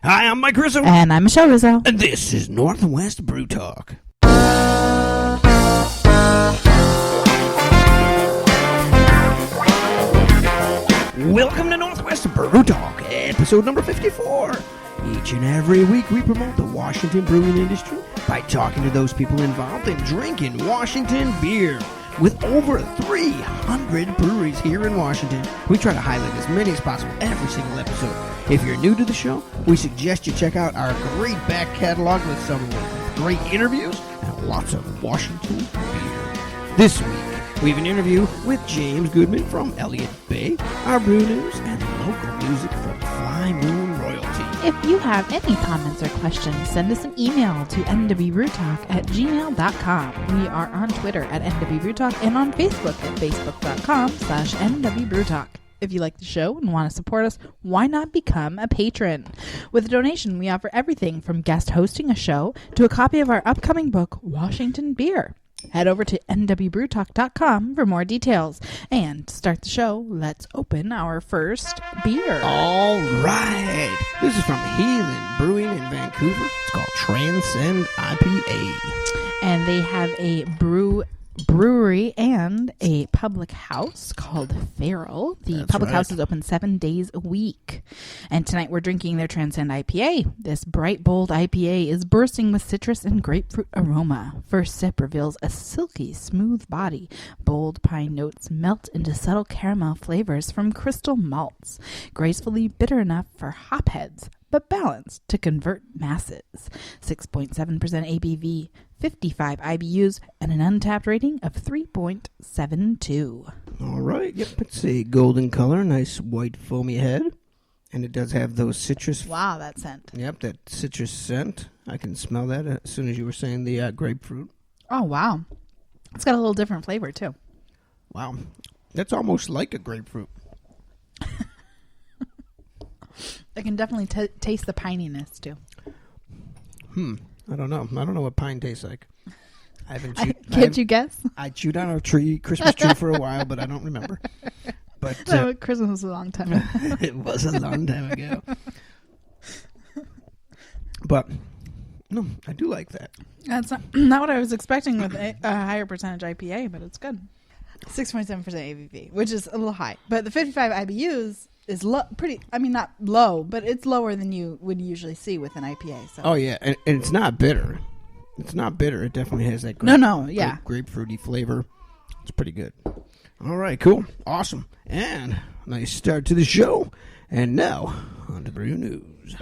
Hi, I'm Mike Rizzo. And I'm Michelle Rizzo. And this is Northwest Brew Talk. Welcome to Northwest Brew Talk, episode number 54. Each and every week we promote the Washington brewing industry by talking to those people involved in drinking Washington beer. With over 300 breweries here in Washington, we try to highlight as many as possible every single episode. If you're new to the show, we suggest you check out our great back catalog with some great interviews and lots of Washington beer. This week, we have an interview with James Goodman from Elliott Bay, our brew news, and local music from Fly Moon Royalty. If you have any comments or questions, send us an email to nwbrewtalk@gmail.com. We are on Twitter at nwbrewtalk and on Facebook at facebook.com/nwbrewtalk. If you like the show and want to support us, why not become a patron? With a donation, we offer everything from guest hosting a show to a copy of our upcoming book, Washington Beer. Head over to nwbrewtalk.com for more details. And to start the show, let's open our first beer. All right. This is from Heathen Brewing in Vancouver. It's called Transcend IPA. And they have a brewery and a public house called Feral. The That's public right. house is open 7 days a week. And tonight we're drinking their Transcend IPA. This bright, bold IPA is bursting with citrus and grapefruit aroma. First sip reveals a silky, smooth body. Bold pine notes melt into subtle caramel flavors from crystal malts. Gracefully bitter enough for hopheads, but balanced to convert masses. 6.7% ABV, 55 IBUs, and an untapped rating of 3.72. All right. Yep. It's a golden color, nice white foamy head. And it does have those citrus. Wow, that scent. Yep, that citrus scent. I can smell that as soon as you were saying the grapefruit. Oh, wow. It's got a little different flavor, too. Wow. That's almost like a grapefruit. I can definitely taste the pininess, too. I don't know. I don't know what pine tastes like. I haven't chewed. Can't you guess? I chewed on a Christmas tree for a while, but I don't remember. But No, Christmas was a long time ago. it was a long time ago. But no, I do like that. That's not what I was expecting with a higher percentage IPA, but it's good. 6.7% ABV, which is a little high. But the 55 IBUs is not low, but it's lower than you would usually see with an IPA. So. Oh, yeah. And it's not bitter. It's not bitter. It definitely has that grapefruity flavor. It's pretty good. All right, cool. Awesome. And nice start to the show. And now, on to Brew News.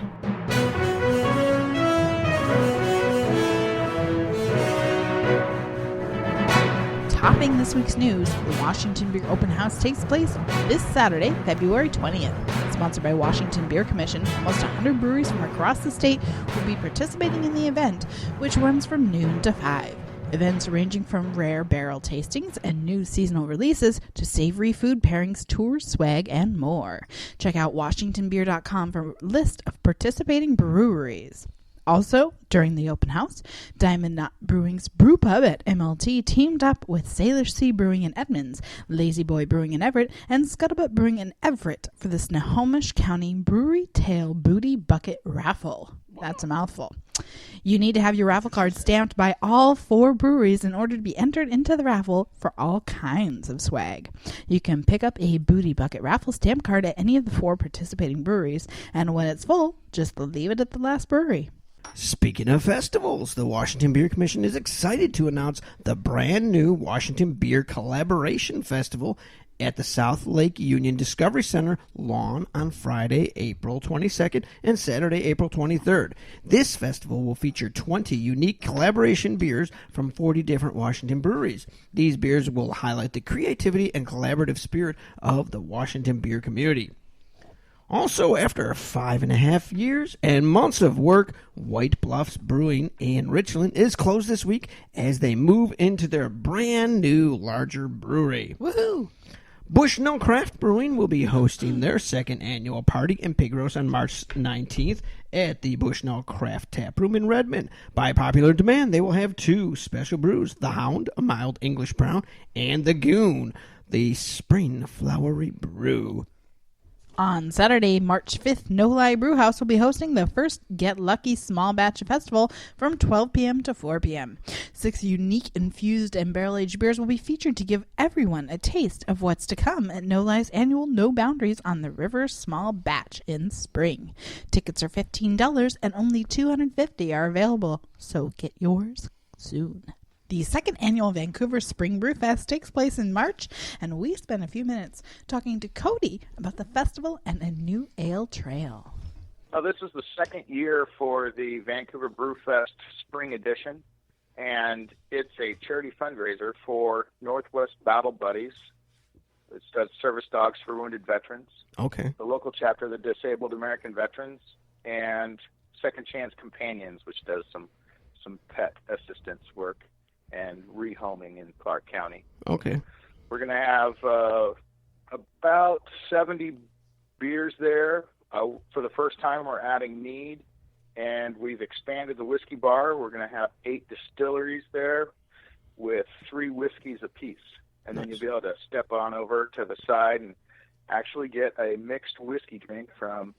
Topping this week's news, the Washington Beer Open House takes place this Saturday, February 20th. Sponsored by Washington Beer Commission, almost 100 breweries from across the state will be participating in the event, which runs from noon to 5. Events ranging from rare barrel tastings and new seasonal releases to savory food pairings, tours, swag, and more. Check out WashingtonBeer.com for a list of participating breweries. Also, during the open house, Diamond Knot Brewing's Brew Pub at MLT teamed up with Salish Sea Brewing in Edmonds, Lazy Boy Brewing in Everett, and Scuttlebutt Brewing in Everett for the Snohomish County Brewery Tail Booty Bucket Raffle. That's a mouthful. You need to have your raffle card stamped by all 4 breweries in order to be entered into the raffle for all kinds of swag. You can pick up a Booty Bucket Raffle stamp card at any of the 4 participating breweries, and when it's full, just leave it at the last brewery. Speaking of festivals, the Washington Beer Commission is excited to announce the brand new Washington Beer Collaboration Festival at the South Lake Union Discovery Center lawn on Friday, April 22nd and Saturday, April 23rd. This festival will feature 20 unique collaboration beers from 40 different Washington breweries. These beers will highlight the creativity and collaborative spirit of the Washington beer community. Also, after 5.5 years and months of work, White Bluffs Brewing in Richland is closed this week as they move into their brand new, larger brewery. Woohoo! Bushnell Craft Brewing will be hosting their second annual party and pig roast on March 19th at the Bushnell Craft Tap Room in Redmond. By popular demand, they will have 2 special brews, the Hound, a mild English brown, and the Goon, the spring flowery brew. On Saturday, March 5th, No Lie Brewhouse will be hosting the first Get Lucky Small Batch Festival from 12 p.m. to 4 p.m. 6 unique infused and barrel-aged beers will be featured to give everyone a taste of what's to come at No Lie's annual No Boundaries on the River Small Batch in spring. Tickets are $15 and only $250 are available, so get yours soon. The second annual Vancouver Spring Brewfest takes place in March, and we spent a few minutes talking to Cody about the festival and a new ale trail. This is the second year for the Vancouver Brewfest Spring Edition, and it's a charity fundraiser for Northwest Battle Buddies. It does service dogs for wounded veterans. Okay. The local chapter of the Disabled American Veterans, and Second Chance Companions, which does some pet assistance work and rehoming in Clark County. Okay. We're going to have about 70 beers there. For the first time, we're adding mead, and we've expanded the whiskey bar. We're going to have 8 distilleries there with 3 whiskeys apiece. And then you'll be able to step on over to the side and actually get a mixed whiskey drink from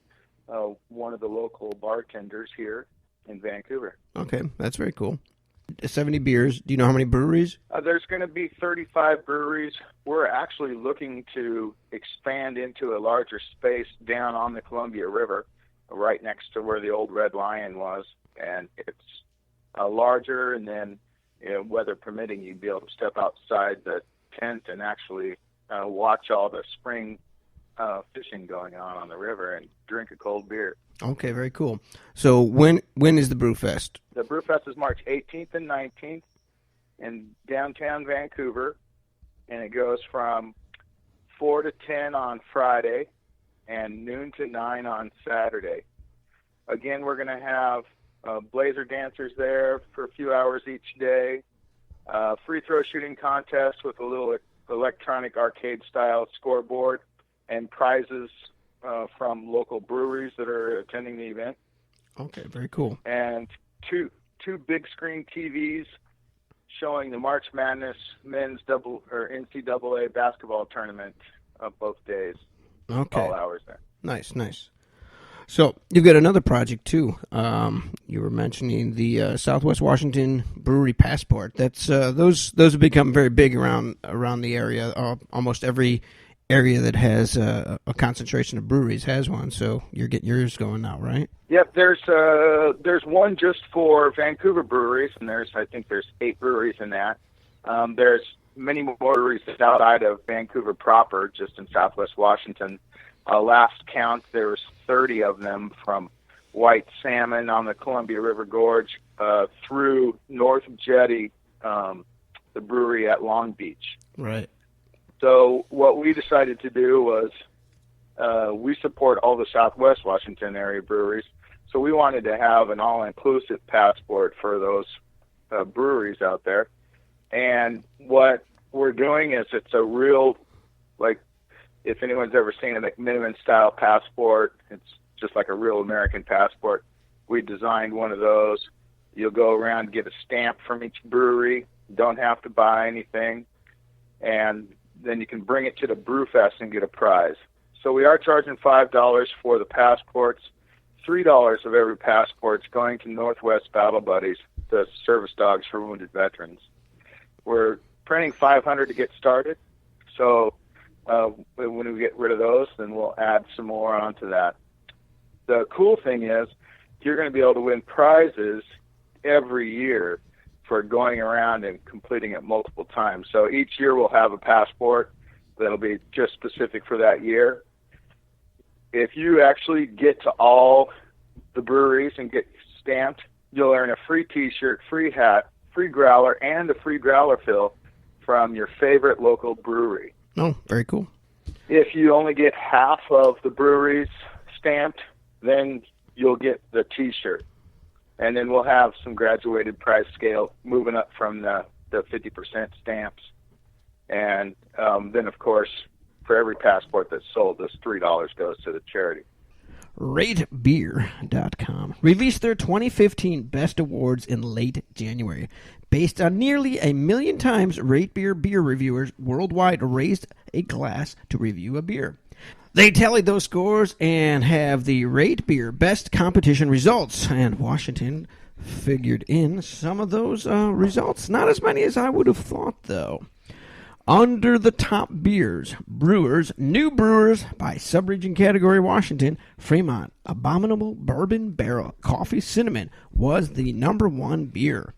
one of the local bartenders here in Vancouver. Okay, that's very cool. 70 beers. Do you know how many breweries? There's going to be 35 breweries. We're actually looking to expand into a larger space down on the Columbia River, right next to where the old Red Lion was. And it's larger, and then, weather permitting, you'd be able to step outside the tent and actually watch all the spring fishing going on the river and drink a cold beer. Okay, very cool. So when is the Brewfest? The Brewfest is March 18th and 19th in downtown Vancouver, and it goes from 4 to 10 on Friday and noon to 9 on Saturday. Again, we're going to have blazer dancers there for a few hours each day, free throw shooting contest with a little electronic arcade-style scoreboard, and prizes from local breweries that are attending the event. Okay, very cool. And two big screen TVs showing the March Madness men's NCAA basketball tournament both days. Okay. All hours there. Nice. So you've got another project too. You were mentioning the Southwest Washington Brewery Passport. That's those have become very big around the area. Almost every area that has a concentration of breweries has one, so you're getting yours going now, right? Yep, there's one just for Vancouver breweries, and I think there's 8 breweries in that. There's many more breweries outside of Vancouver proper, just in Southwest Washington. Last count, there was 30 of them from White Salmon on the Columbia River Gorge through North Jetty, the brewery at Long Beach. Right. So what we decided to do was we support all the Southwest Washington area breweries, so we wanted to have an all-inclusive passport for those breweries out there. And what we're doing is it's a real, like, if anyone's ever seen a McMiniman-style passport, it's just like a real American passport. We designed one of those. You'll go around and get a stamp from each brewery. You don't have to buy anything. And then you can bring it to the Brewfest and get a prize. So we are charging $5 for the passports. $3 of every passport is going to Northwest Battle Buddies, the service dogs for wounded veterans. We're printing 500 to get started. So when we get rid of those, then we'll add some more onto that. The cool thing is you're going to be able to win prizes every year for going around and completing it multiple times. So each year we'll have a passport that'll be just specific for that year. If you actually get to all the breweries and get stamped, you'll earn a free T-shirt, free hat, free growler, and a free growler fill from your favorite local brewery. Oh, very cool. If you only get half of the breweries stamped, then you'll get the T-shirt. And then we'll have some graduated price scale moving up from the 50% stamps. And then, of course, for every passport that's sold, this $3 goes to the charity. Ratebeer.com released their 2015 Best Awards in late January. Based on nearly 1 million times Ratebeer beer reviewers worldwide raised a glass to review a beer. They tallied those scores and have the Ratebeer best competition results, and Washington figured in some of those results. Not as many as I would have thought, though. Under the top beers, brewers, new brewers by subregion category Washington, Fremont, Abominable Bourbon Barrel Coffee Cinnamon was the number one beer.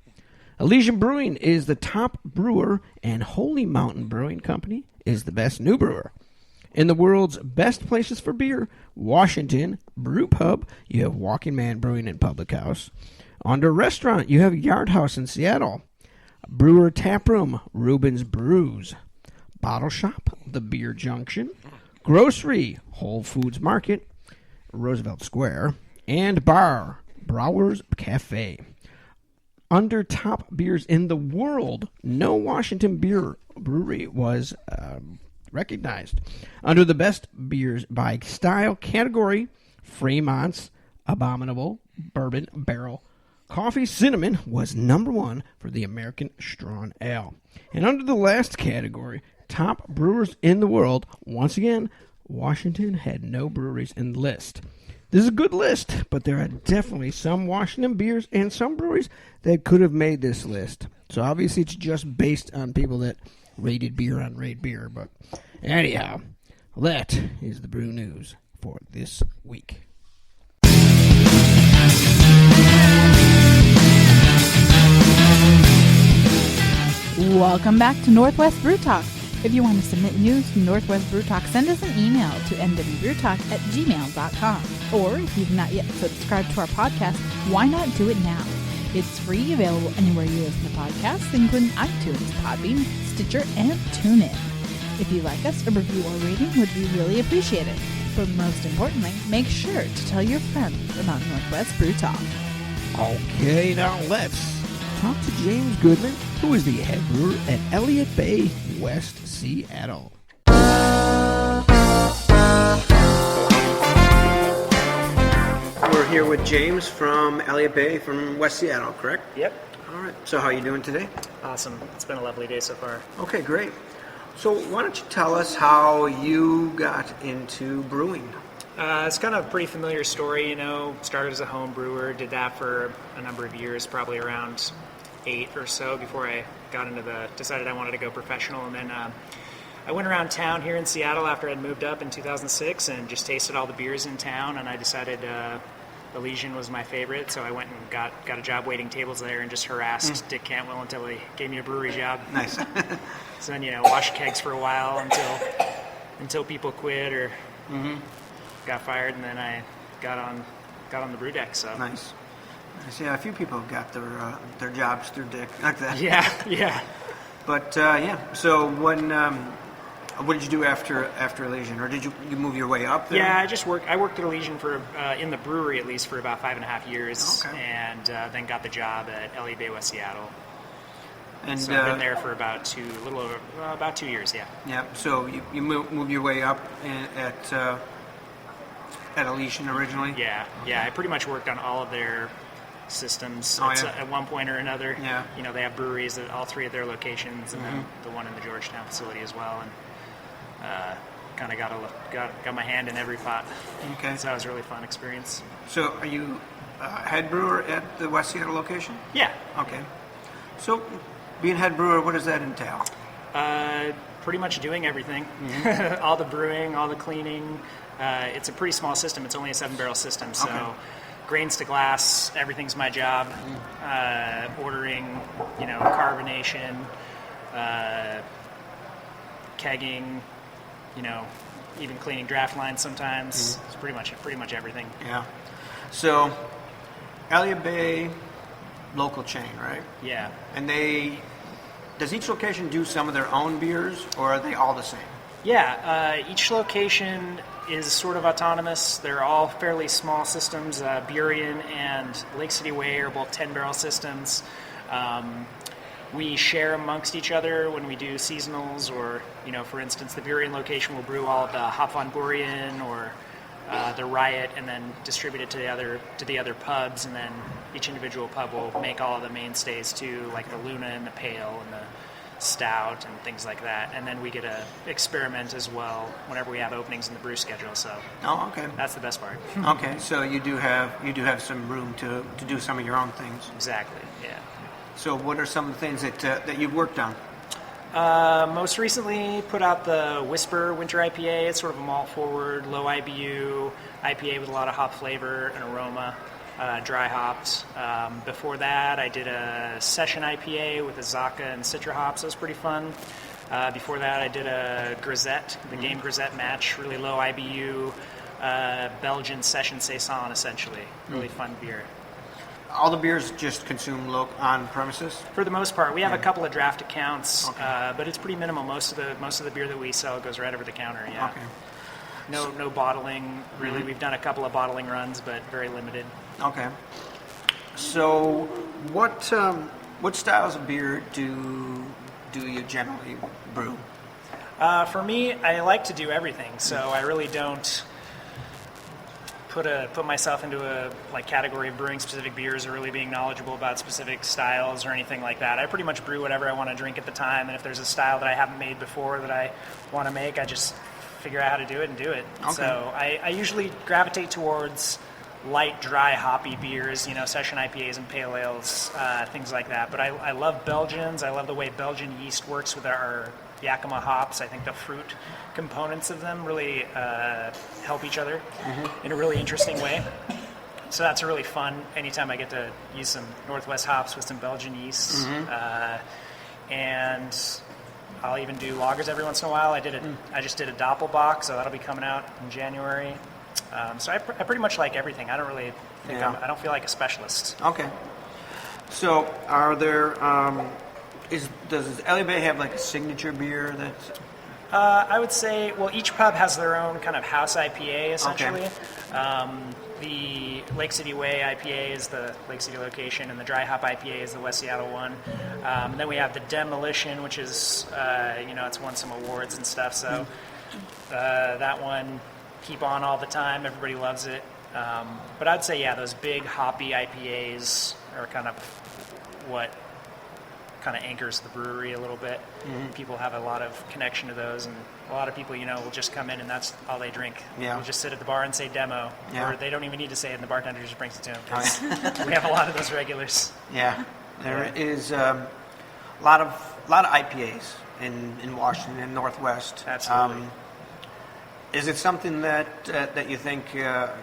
Elysian Brewing is the top brewer, and Holy Mountain Brewing Company is the best new brewer. In the world's best places for beer, Washington, Brew Pub, you have Walking Man Brewing and Public House. Under restaurant, you have Yard House in Seattle. Brewer Tap Room, Rubens Brews. Bottle Shop, The Beer Junction. Grocery, Whole Foods Market, Roosevelt Square. And Bar, Browers Cafe. Under top beers in the world, no Washington beer brewery was recognized. Under the best beers by style category, Fremont's Abominable Bourbon Barrel Coffee Cinnamon was number one for the American Strong Ale. And under the last category, top brewers in the world, once again, Washington had no breweries in the list. This is a good list, but there are definitely some Washington beers and some breweries that could have made this list. So obviously it's just based on people that rated beer on Ratebeer. But anyhow, that is the brew news for this week. Welcome back to Northwest Brew Talk. If you want to submit news from Northwest Brew Talk, send us an email to nwbrewtalk@gmail.com. Or if you've not yet subscribed to our podcast, why not do it now? It's free, available anywhere you listen to podcasts, including iTunes, Podbean, Stitcher, and TuneIn. If you like us, a review or rating would be really appreciated. But most importantly, make sure to tell your friends about Northwest Brew Talk. Okay, now let's talk to James Goodman, who is the head brewer at Elliott Bay, West Seattle. We're here with James from Elliott Bay from West Seattle, correct? Yep. All right. So how are you doing today? Awesome. It's been a lovely day so far. Okay, great. So why don't you tell us how you got into brewing? It's kind of a pretty familiar story, started as a home brewer, did that for a number of years, probably around 8 or so before I decided I wanted to go professional. And then I went around town here in Seattle after I'd moved up in 2006 and just tasted all the beers in town, and I decided Elysian was my favorite, so I went and got a job waiting tables there and just harassed Dick Cantwell until he gave me a brewery job. Nice. So then, washed kegs for a while until people quit or got fired, and then I got on the brew deck. So Nice. Yeah, a few people have got their jobs through Dick like that. Yeah. But so when what did you do after Elysian, or did you move your way up there? Yeah, I worked at Elysian for in the brewery at least for about 5.5 years, okay. And then got the job at Elliott Bay, West Seattle. And so I've been there for about 2 years. Yeah. Yeah. So you moved your way up at Elysian originally. Yeah. I pretty much worked on all of their systems at one point or another. Yeah. They have breweries at all 3 of their locations, and then the one in the Georgetown facility as well, and kind of got my hand in every pot. Okay. So that was a really fun experience. So are you head brewer at the West Seattle location? Yeah. Okay. So being head brewer, what does that entail? Pretty much doing everything. All the brewing, all the cleaning. It's a pretty small system. It's only a 7-barrel system, so grains to glass, everything's my job. Ordering, carbonation, kegging, even cleaning draft lines sometimes. It's pretty much everything. Yeah. So Elliott Bay, local chain, right? Yeah. And does each location do some of their own beers, or are they all the same? Yeah, each location is sort of autonomous. They're all fairly small systems. Burien and Lake City Way are both 10-barrel systems. We share amongst each other when we do seasonals, or, for instance, the Burien location will brew all of the Hop on Burien or the Riot, and then distribute it to the other pubs, and then each individual pub will make all of the mainstays too, like the Luna and the Pale and stout and things like that. And then we get to experiment as well whenever we have openings in the brew schedule. So Okay. that's the best part. Okay, so you do have some room to do some of your own things. Exactly, yeah. So what are some of the things that you've worked on? Most recently put out the Whisper Winter IPA. It's sort of a malt-forward, low IBU IPA with a lot of hop flavor and aroma, dry hopped. Before that, I did a Session IPA with Azaka and Citra hops. That was pretty fun. Before that, I did a Grisette, the Game Grisette match, really low IBU, Belgian Session Saison, essentially. Really fun beer. All the beers just consumed on premises? For the most part, we have a couple of draft accounts, but it's pretty minimal. Most of the beer that we sell goes right over the counter. Yeah. Okay. No bottling really. We've done a couple of bottling runs, but very limited. Okay. So, what styles of beer do you generally brew? For me, I like to do everything, so I really don't put myself into a category of brewing specific beers or really being knowledgeable about specific styles or anything like that. I pretty much brew whatever I want to drink at the time, and if there's a style that I haven't made before that I want to make, I just figure out how to do it and do it. Okay. So I usually gravitate towards light, dry, hoppy beers, session IPAs and pale ales, things like that. But I love Belgians. I love the way Belgian yeast works with our Yakima hops. I think the fruit components of them really help each other in a really interesting way. So that's really fun anytime I get to use some Northwest hops with some Belgian yeasts. And I'll even do lagers every once in a while. I just did a Doppelbock, so that'll be coming out in January. So I pretty much like everything. I don't really think I don't feel like a specialist. Okay. So are there does Elliott Bay have a signature beer that's... I would say, each pub has their own kind of house IPA, essentially. Okay. The Lake City Way IPA is the Lake City location, and the Dry Hop IPA is the West Seattle one. And then we have the Demolition, which is, it's won some awards and stuff. So that one, keep on all the time. Everybody loves it. But I'd say, those big hoppy IPAs are kind of what kind of anchors the brewery a little bit. People have a lot of connection to those, and a lot of people, will just come in and that's all they drink. They'll just sit at the bar and say demo, or they don't even need to say it, and the bartender just brings it to them. 'Cause we have a lot of those regulars. Yeah, there is a lot of IPAs in Washington and Northwest. Absolutely. Is it something that you think there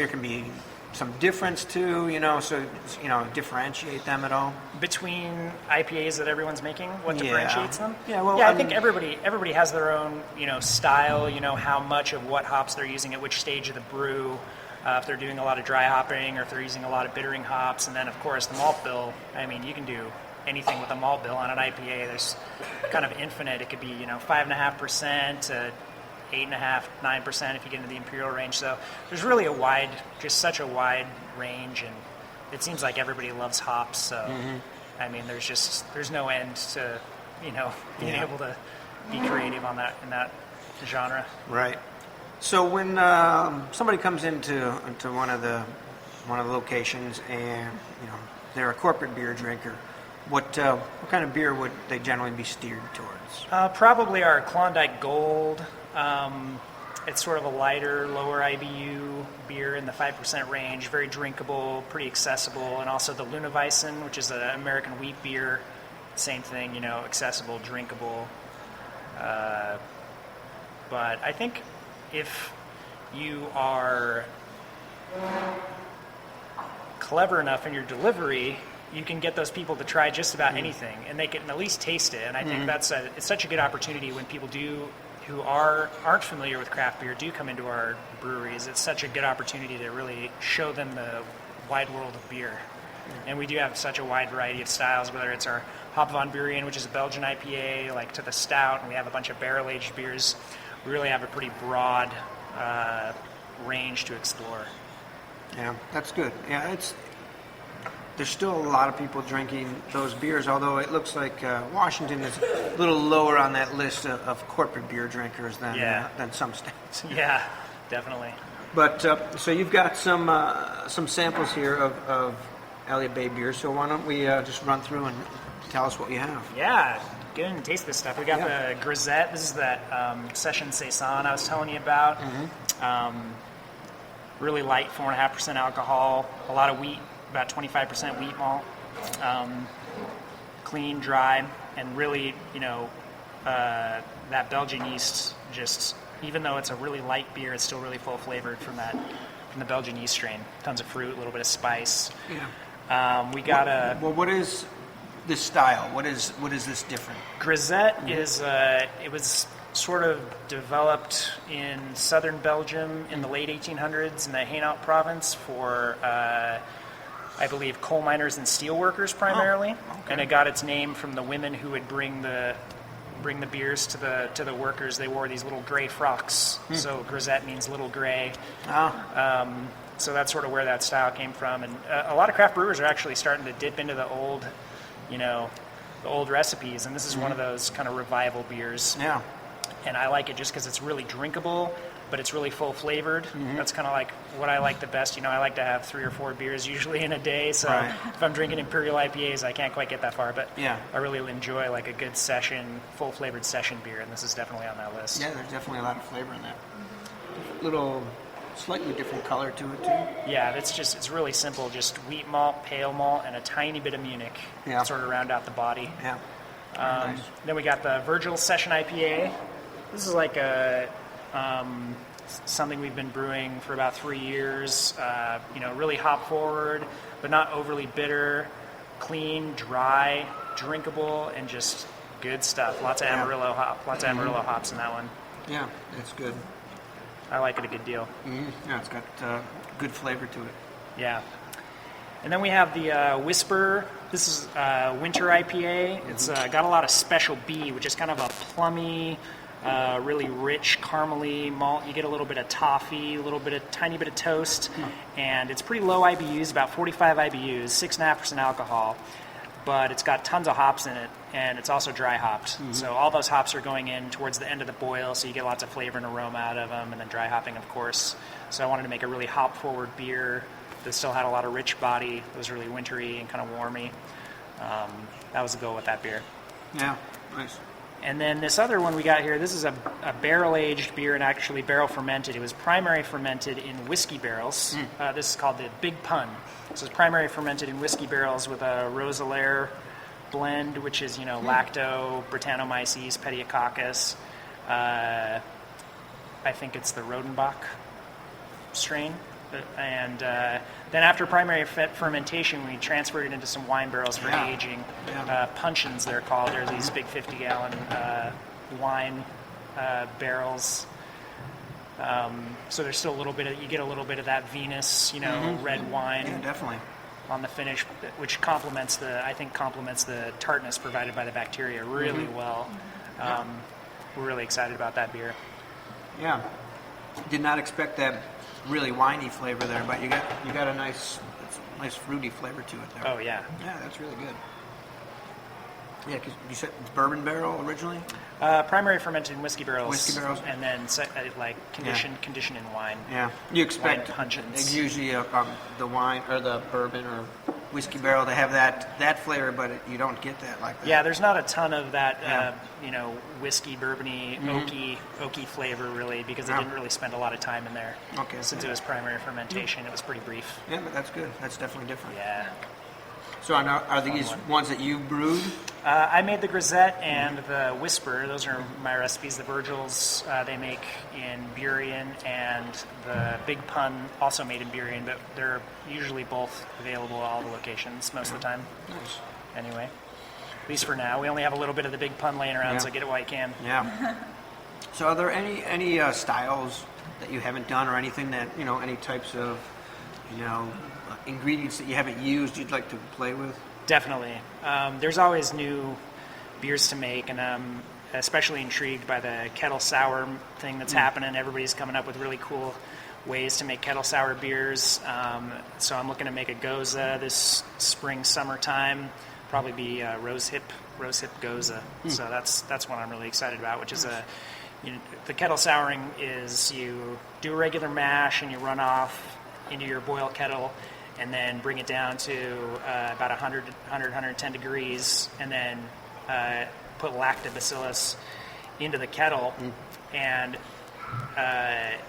can be some difference to, differentiate them at all? Between IPAs that everyone's making, what differentiates them? Yeah, well, I think everybody has their own, style, how much of what hops they're using at which stage of the brew, if they're doing a lot of dry hopping or if they're using a lot of bittering hops. And then, of course, the malt bill. I mean, you can do anything with a malt bill on an IPA. There's kind of infinite. It could be, 5.5% to 8.5%, 9% if you get into the imperial range. So there's really such a wide range, and it seems like everybody loves hops. So I mean, there's no end to being able to be creative in that genre. Right. So when somebody comes into one of the locations and they're a corporate beer drinker, what kind of beer would they generally be steered towards? Probably our Klondike Gold. It's sort of a lighter, lower IBU beer in the 5% range, very drinkable, pretty accessible, and also the Lunaweizen, which is an American wheat beer, same thing, accessible, drinkable. But I think if you are clever enough in your delivery, you can get those people to try just about anything, and they can at least taste it. And I think it's such a good opportunity when people who aren't familiar with craft beer do come into our breweries. It's such a good opportunity to really show them the wide world of beer. And we do have such a wide variety of styles, whether it's our Hop van Buren, which is a Belgian IPA, to the stout, and we have a bunch of barrel-aged beers. We really have a pretty broad range to explore. Yeah, that's good. Yeah, there's still a lot of people drinking those beers, although it looks like Washington is a little lower on that list of corporate beer drinkers than some states. Yeah, definitely. But so you've got some samples here of Elliott Bay beer. So why don't we just run through and tell us what you have. Yeah, get in and taste this stuff. We got the Grisette. This is that Session Saison I was telling you about. Really light, 4.5% alcohol. A lot of wheat, about 25% wheat malt. Clean, dry, and really, that Belgian yeast just, even though it's a really light beer, it's still really full flavored from the Belgian yeast strain. Tons of fruit, a little bit of spice. Yeah. We got what is this style? What is this different? Grisette is it was sort of developed in southern Belgium in the late 1800s in the Hainaut province for I believe coal miners and steel workers primarily. And it got its name from the women who would bring the beers to the workers. They wore these little gray frocks. So Grisette means little gray. So that's sort of where that style came from. And a lot of craft brewers are actually starting to dip into the old, the old recipes. And this is one of those kind of revival beers. Yeah. And I like it just because it's really drinkable, but it's really full flavored. That's kind of like what I like the best. I like to have 3 or 4 beers usually in a day. So if I'm drinking Imperial IPAs, I can't quite get that far. But I really enjoy like a good session, full flavored session beer, and this is definitely on that list. Yeah, there's definitely a lot of flavor in that. Little slightly different color to it too. Yeah, it's really simple. Just wheat malt, pale malt, and a tiny bit of Munich. Sort of round out the body. Yeah. Nice. Then we got the Virgil Session IPA. This is like something we've been brewing for about 3 years. Really hop forward, but not overly bitter, clean, dry, drinkable, and just good stuff. Lots of Amarillo Amarillo hops in that one. Yeah, it's good. I like it a good deal. Yeah, it's got good flavor to it. Yeah. And then we have the Whisper. This is winter IPA. It's got a lot of Special B, which is kind of a plummy, really rich caramely malt. You get a little bit of toffee, tiny bit of toast, and it's pretty low IBUs, about 45 IBUs, 6.5% alcohol, but it's got tons of hops in it, and it's also dry hopped. So all those hops are going in towards the end of the boil, so you get lots of flavor and aroma out of them, and then dry hopping, of course. So I wanted to make a really hop-forward beer that still had a lot of rich body. It was really wintry and kind of warmy. That was the goal with that beer. Yeah, nice. And then this other one we got here, this is a barrel-aged beer and actually barrel-fermented. It was primary fermented in whiskey barrels. This is called the Big Pun. So it's primary fermented in whiskey barrels with a Rosalaire blend, which is, lacto, Brettanomyces, Pediococcus. I think it's the Rodenbach strain. And then after primary fermentation, we transferred it into some wine barrels for aging. Puncheons, they're called. They're these big 50-gallon wine barrels. So there's still you get a little bit of that Venus, red wine. Yeah, definitely. On the finish, which complements the tartness provided by the bacteria really well. We're really excited about that beer. Yeah. Did not expect that really winey flavor there, but you got a nice fruity flavor to it there. Oh yeah. Yeah, that's really good. Yeah, because you said it's bourbon barrel originally? Primary fermented in whiskey barrels. And then conditioned in wine. Yeah. You expect puncheons. Usually the wine or the bourbon or whiskey barrel to have that flavor, but you don't get that like that. Yeah, there's not a ton of that whiskey, bourbony, oaky flavor really, because they didn't really spend a lot of time in there. Okay. Since it was primary fermentation, it was pretty brief. Yeah, but that's good. That's definitely different. Yeah. So are these ones that you brewed? I made the Grisette and the Whisper. Those are my recipes. The Virgils they make in Burien, and the Big Pun also made in Burien, but they're usually both available at all the locations most of the time. Nice. Anyway, at least for now. We only have a little bit of the Big Pun laying around, so get it while you can. Yeah. So are there any styles that you haven't done, or anything that, any types of, ingredients that you haven't used you'd like to play with? Definitely. There's always new beers to make, and I'm especially intrigued by the kettle sour thing that's happening. Everybody's coming up with really cool ways to make kettle sour beers. So I'm looking to make a Goza this spring, summertime. Probably be rosehip Goza. So that's what I'm really excited about, which is the kettle souring is you do a regular mash and you run off into your boil kettle, and then bring it down to about 110 degrees, and then put lactobacillus into the kettle. And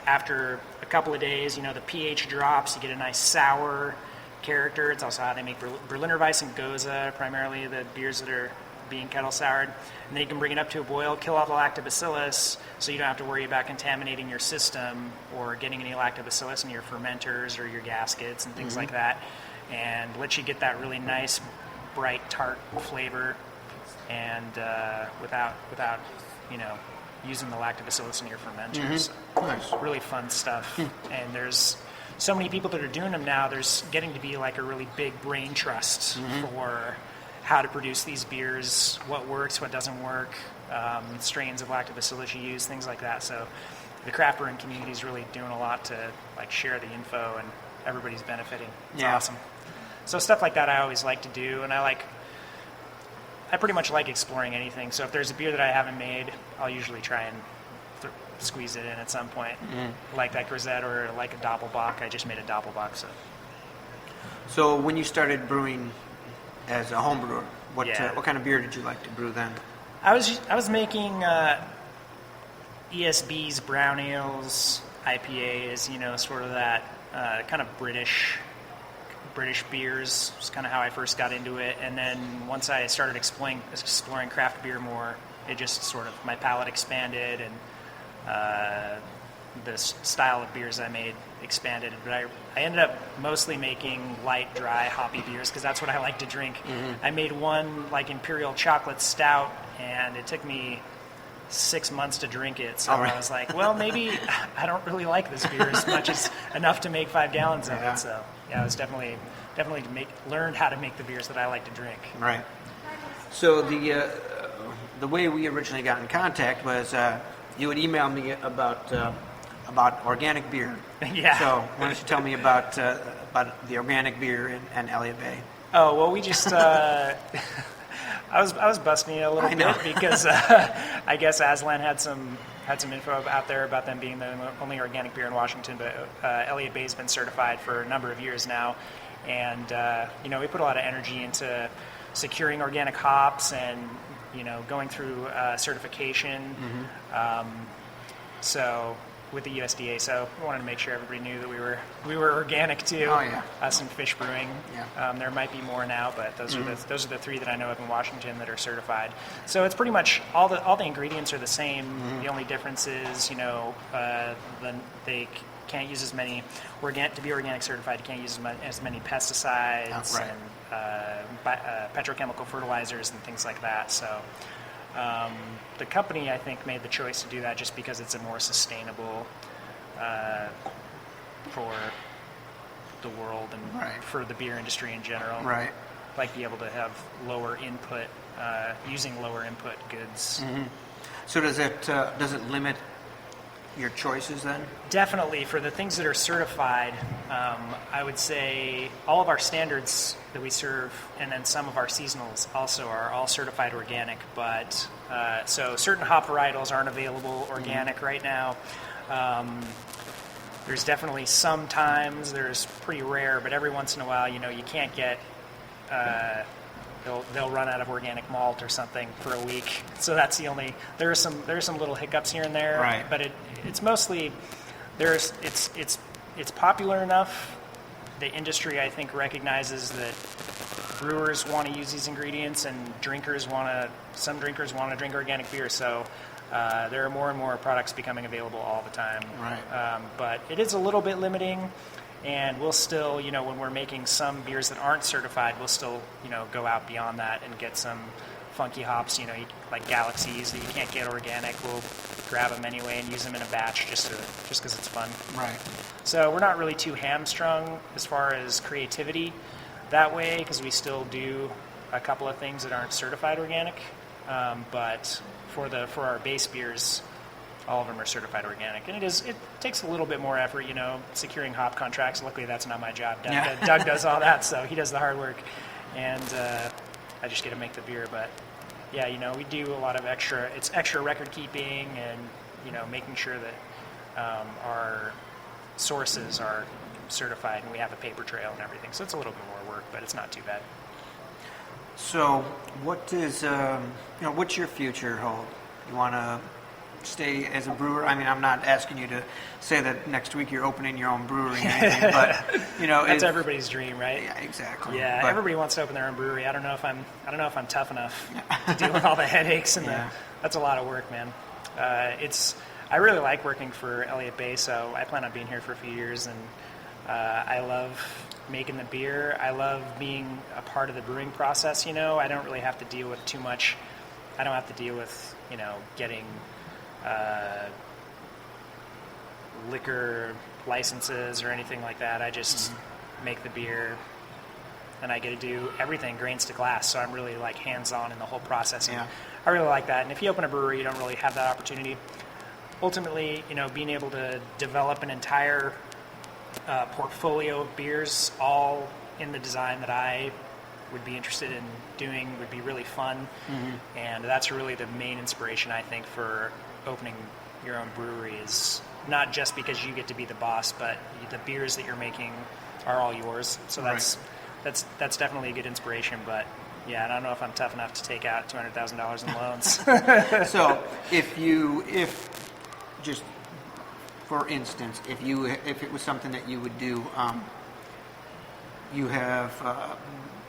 after a couple of days, the pH drops, you get a nice sour character. It's also how they make Berliner Weiss and Goza, primarily the beers that are being kettle soured. And then you can bring it up to a boil, kill all the lactobacillus, so you don't have to worry about contaminating your system or getting any lactobacillus in your fermenters or your gaskets and things like that, and let you get that really nice, bright, tart flavor, and without using the lactobacillus in your fermenters. Nice. Really fun stuff. And there's so many people that are doing them now. There's getting to be like a really big brain trust for how to produce these beers, what works, what doesn't work, strains of lactobacillus you use, things like that. So the craft brewing community is really doing a lot to share the info, and everybody's benefiting. It's awesome. So stuff like that I always like to do, and I pretty much like exploring anything. So if there's a beer that I haven't made, I'll usually try and squeeze it in at some point. Like that Grisette or like a Doppelbock. I just made a Doppelbock. So when you started brewing as a home brewer, what kind of beer did you like to brew then? I was making ESBs, brown ales, IPAs, sort of that kind of British beers. It's kind of how I first got into it. And then once I started exploring craft beer more, it just sort of, my palate expanded, and the style of beers I made expanded. But I ended up mostly making light, dry, hoppy beers because that's what I like to drink. I made one Imperial chocolate stout, and it took me 6 months to drink it. So I was like, well, maybe I don't really like this beer as much as enough to make 5 gallons of it. So I was definitely learned how to make the beers that I like to drink. Right. So the way we originally got in contact was you would email me about organic beer. Yeah. So why don't you tell me about the organic beer in Elliott Bay? Oh, well, we just I was busting it a little bit because I guess Aslan had some info out there about them being the only organic beer in Washington, but Elliott Bay's been certified for a number of years now, and we put a lot of energy into securing organic hops and going through certification. So with the USDA, so we wanted to make sure everybody knew that we were organic too. Oh yeah. Us and Fish Brewing. Yeah. There might be more now, but those are the 3 that I know of in Washington that are certified. So it's pretty much all the ingredients are the same. The only difference is they can't use as many to be organic certified. You can't use as many pesticides and petrochemical fertilizers and things like that. So. The company, I think, made the choice to do that just because it's a more sustainable for the world and for the beer industry in general. Right. Like be able to have lower input, using lower input goods. So does it limit your choices then? Definitely. For the things that are certified, I would say all of our standards that we serve, and then some of our seasonals also are all certified organic, but so certain hop varietals aren't available organic right now. There's definitely sometimes, there's pretty rare, but every once in a while, you can't get they'll run out of organic malt or something for a week. So that's the only. There are some little hiccups here and there. Right. But it's mostly it's popular enough. The industry, I think, recognizes that brewers want to use these ingredients, and some drinkers want to drink organic beer. So there are more and more products becoming available all the time. Right. But it is a little bit limiting. And we'll still, when we're making some beers that aren't certified, we'll still, go out beyond that and get some funky hops, like Galaxies that you can't get organic. We'll grab them anyway and use them in a batch just because it's fun. Right. So we're not really too hamstrung as far as creativity that way, because we still do a couple of things that aren't certified organic. But for our base beers, all of them are certified organic, and it takes a little bit more effort, securing hop contracts. Luckily, that's not my job. Doug does all that, so he does the hard work, and I just get to make the beer. But yeah, we do a lot of extra record keeping, and making sure that our sources are certified, and we have a paper trail and everything. So it's a little bit more work, but it's not too bad. So, what is what's your future hold? You want to stay as a brewer? I mean, I'm not asking you to say that next week you're opening your own brewery or anything, but that's everybody's dream, right? Yeah, exactly. Yeah, everybody wants to open their own brewery. I don't know if I'm tough enough to deal with all the headaches and that's a lot of work, man. I really like working for Elliott Bay, so I plan on being here for a few years, and I love making the beer. I love being a part of the brewing process. I don't really have to deal with too much. I don't have to deal with getting liquor licenses or anything like that. I just make the beer, and I get to do everything grains to glass. So I'm really like hands-on in the whole process. And I really like that. And if you open a brewery, you don't really have that opportunity. Ultimately, being able to develop an entire portfolio of beers, all in the design that I would be interested in doing, would be really fun. And that's really the main inspiration, I think, for opening your own brewery, is not just because you get to be the boss, but the beers that you're making are all yours. So that's definitely a good inspiration. But yeah, I don't know if I'm tough enough to take out $200,000 in loans. So if just for instance, if it was something that you would do,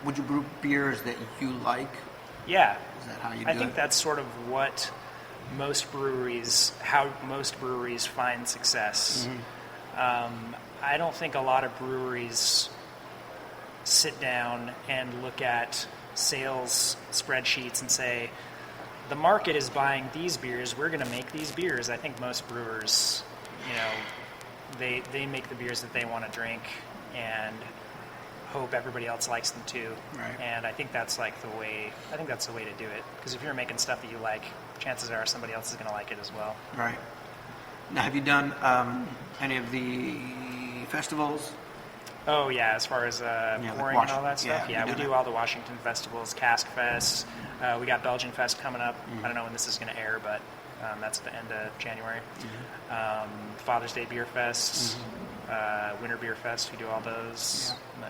would you brew beers that you like? Yeah. Is that how you do it? I think that's sort of what how most breweries find success. I don't think a lot of breweries sit down and look at sales spreadsheets and say, the market is buying these beers, we're going to make these beers. I think most brewers, they make the beers that they want to drink and hope everybody else likes them too. Right. And I think that's the way to do it. Because if you're making stuff that you like, chances are somebody else is going to like it as well. Right. Now, have you done any of the festivals? Oh yeah, as far as pouring and all that stuff. Yeah, we do all the Washington festivals, Cask Fest. We got Belgian Fest coming up. I don't know when this is going to air, but that's at the end of January. Father's Day Beer Fest, Winter Beer Fest. We do all those. Yeah.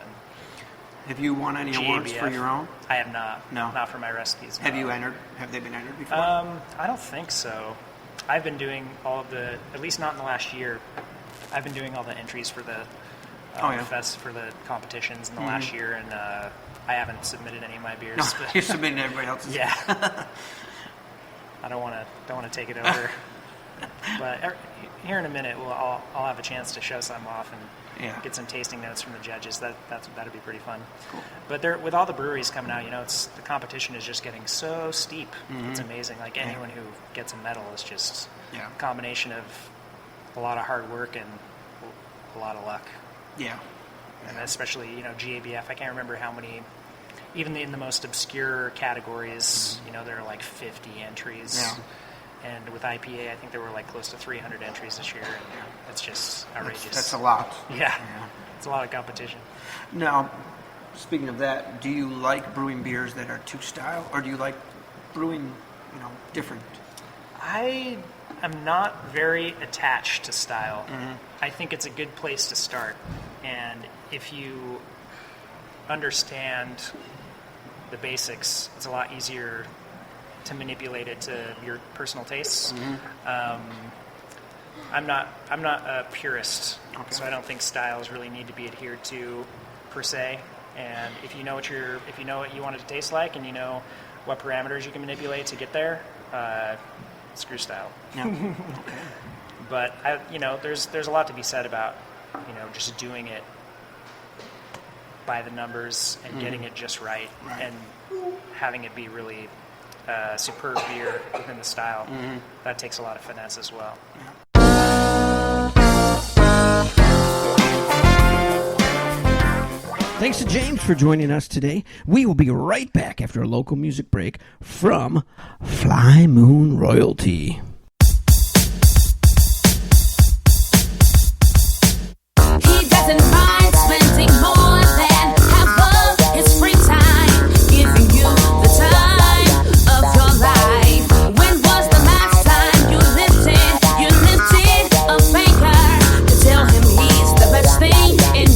Have you won any awards for your own? I have not. No. Not for my recipes. Have you entered? Have they been entered before? I don't think so. I've been doing all of the, at least not in the last year, I've been doing all the entries for the fest, for the competitions in the last year, and I haven't submitted any of my beers. No, but you're submitting everybody else's. Yeah. I don't want to take it over. But here in a minute, I'll have a chance to show some off and get some tasting notes from the judges. That'd be pretty fun. Cool. But with all the breweries coming out, the competition is just getting so steep. It's amazing. Like anyone who gets a medal is just a combination of a lot of hard work and a lot of luck. Yeah. And especially, GABF, I can't remember how many, even in the most obscure categories, there are like 50 entries. Yeah. And with IPA, I think there were close to 300 entries this year. And it's just outrageous. That's a lot. Yeah. It's a lot of competition. Now, speaking of that, do you like brewing beers that are two style, or do you like brewing, different? I am not very attached to style. I think it's a good place to start. And if you understand the basics, it's a lot easier to manipulate it to your personal tastes. I'm not a purist, so I don't think styles really need to be adhered to per se. And if you know what you want it to taste like, and you know what parameters you can manipulate to get there, screw style. Yeah. But there's a lot to be said about just doing it by the numbers and getting it just right, and having it be really superb beer within the style. That takes a lot of finesse as well. Thanks to James for joining us today. We will be right back after a local music break from Fly Moon Royalty. He doesn't mind spending more than half of his free time, giving you the time of your life. When was the last time you lifted a finger to tell him he's the best thing in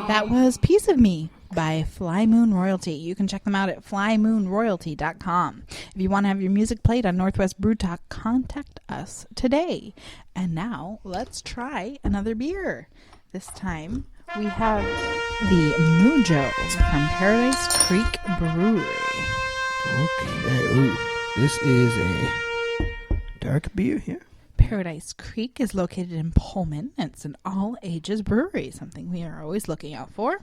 That was Piece of Me by Fly Moon Royalty. You can check them out at flymoonroyalty.com. If you want to have your music played on Northwest Brew Talk, contact us today. And now, let's try another beer. This time, we have the Mujo from Paradise Creek Brewery. Okay. Ooh, this is a dark beer here. Paradise Creek is located in Pullman. It's an all-ages brewery, something we are always looking out for.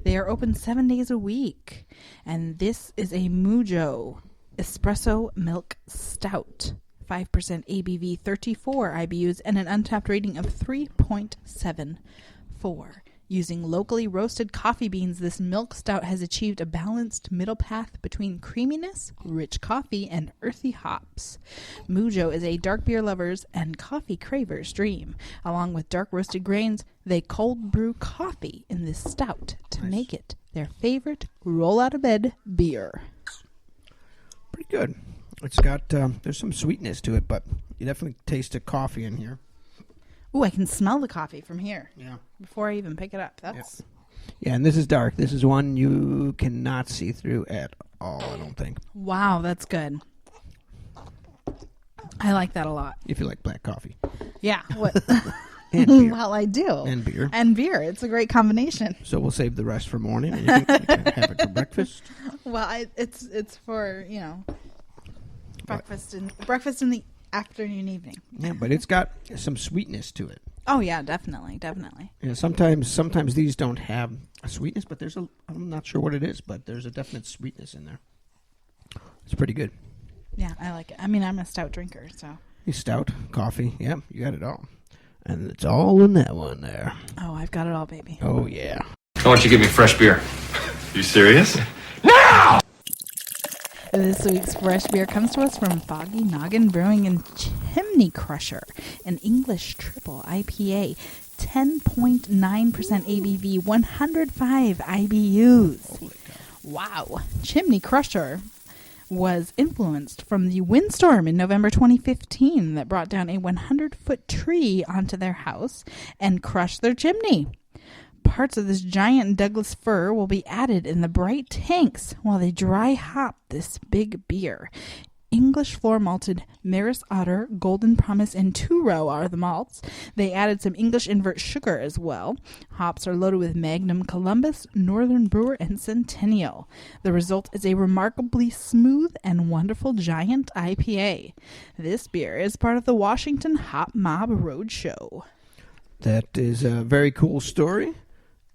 They are open 7 days a week. And this is a Mujo Espresso Milk Stout. 5% ABV, 34 IBUs, and an untapped rating of 3.74. Using locally roasted coffee beans, this milk stout has achieved a balanced middle path between creaminess, rich coffee, and earthy hops. Mujo is a dark beer lover's and coffee craver's dream. Along with dark roasted grains, they cold brew coffee in this stout to make it their favorite roll-out-of-bed beer. Pretty good. It's got, there's some sweetness to it, but you definitely taste the coffee in here. Ooh, I can smell the coffee from here. Yeah. Before I even pick it up. That's Yeah, and this is dark. This is one you cannot see through at all, I don't think. Wow, that's good. I like that a lot. If you like black coffee. Yeah. What? And beer. Well, I do. And beer. And beer. It's a great combination. So we'll save the rest for morning, and you can have it for breakfast. Well, it's for, breakfast in the afternoon, evening. Yeah, but it's got some sweetness to it. Oh yeah, definitely. Yeah, sometimes these don't have a sweetness, but I'm not sure what it is, but there's a definite sweetness in there. It's pretty good. Yeah, I like it. I mean, I'm a stout drinker, so. Stout, coffee, yeah, you got it all. And it's all in that one there. Oh, I've got it all, baby. Oh, yeah. I want you to give me fresh beer. You serious? This week's fresh beer comes to us from Foggy Noggin Brewing and Chimney Crusher, an English triple IPA, 10.9% ABV, 105 IBUs. Wow. Chimney Crusher was influenced from the windstorm in November 2015 that brought down a 100-foot tree onto their house and crushed their chimney. Parts of this giant Douglas fir will be added in the bright tanks while they dry hop this big beer. English floor malted Maris Otter, Golden Promise, and Two Row are the malts. They added some English invert sugar as well. Hops are loaded with Magnum, Columbus, Northern Brewer, and Centennial. The result is a remarkably smooth and wonderful giant IPA. This beer is part of the Washington Hop Mob Roadshow. That is a very cool story.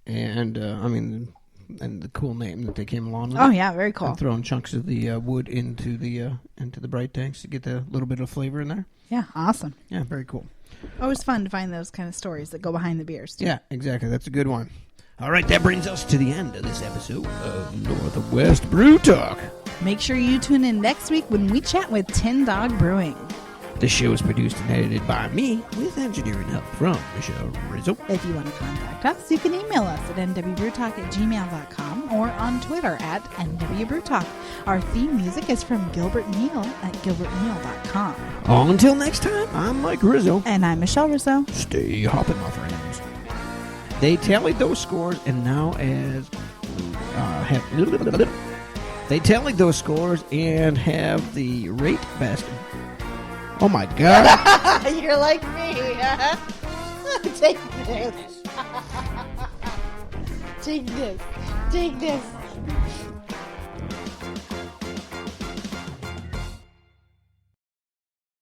And, and the cool name that they came along with. Oh, yeah, very cool. And throwing chunks of the wood into the bright tanks to get a little bit of flavor in there. Yeah, awesome. Yeah, very cool. Always fun to find those kind of stories that go behind the beers, too. Yeah, exactly. That's a good one. All right, that brings us to the end of this episode of Northwest Brew Talk. Make sure you tune in next week when we chat with Tin Dog Brewing. The show is produced and edited by me with engineering help from Michelle Rizzo. If you want to contact us, you can email us at nwbrewtalk@gmail.com or on Twitter at nwbrewtalk. Our theme music is from Gilbert Neal at gilbertneal.com. Until next time, I'm Mike Rizzo. And I'm Michelle Rizzo. Stay hopping, my friends. They tallied those scores, and now as they tallied those scores and have the rate best. Oh my God! You're like me. Take this. Take this. Take this.